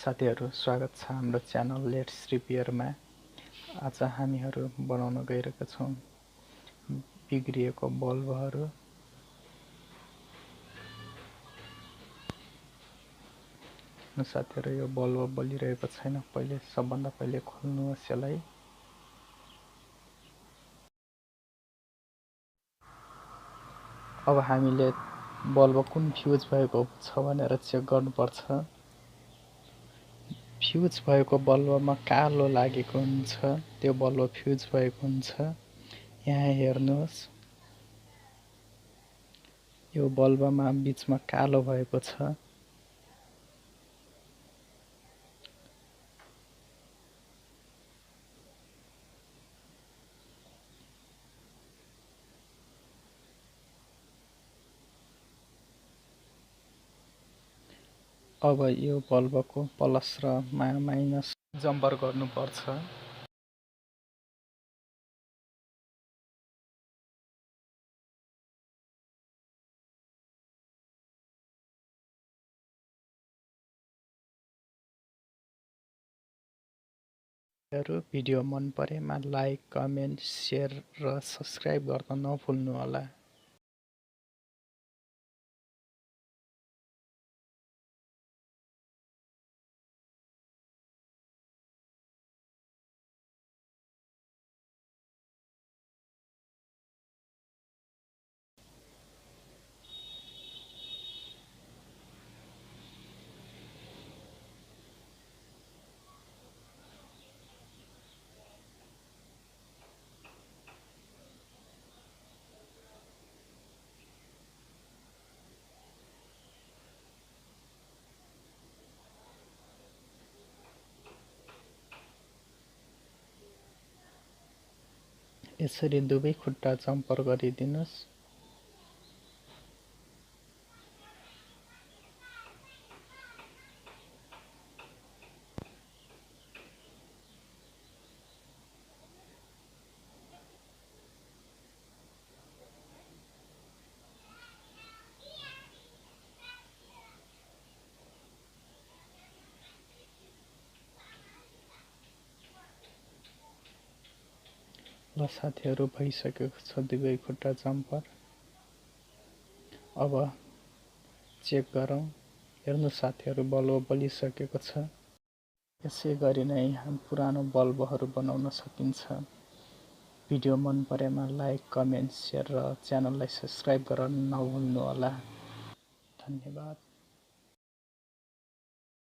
साथीहरु स्वागत छ हाम्रो च्यानल लेट्स रिपेयरमा। आज हामीहरु बनाउन गइरहेका छौं बिग्रिएको बल्बहरु। साथीहरु यो बल्ब बलिरहेको छैन, सबभन्दा पहिले खोल्नुहोस् यसलाई। अब हामीले बल्ब कुन फ्युज भएको छ भनेर चेक गर्नुपर्छ। फ्युज भएको बल्बमा कालो लागेको हुन्छ, त्यो बल्ब फ्युज भएको हुन्छ। यहाँ हेर्नुहोस्, यो बल्बमा बीचमा कालो भएको छ। अब यो बल्बको प्लस र माइनस जम्पर गर्नुपर्छ। भिडियो मन परेमा लाइक, कमेन्ट, शेयर र सब्स्क्राइब गर्न नभुल्नु होला। यसरी दुवै खुट्टा जम्पर गरिदिनुस्। ल साथीहरु, भइसकेको छ दुवै खुट्टा जम्पर। अब चेक गरौँ। हेर्नु साथीहरु, बल्ब बलिसकेको छ। यसै गरी नै पुरानो बल्बहरु बनाउन सकिन्छ। भिडियो मन परेमा लाइक, कमेन्ट, शेयर र च्यानललाई सब्स्क्राइब गर्न नभुल्नु होला। धन्यवाद।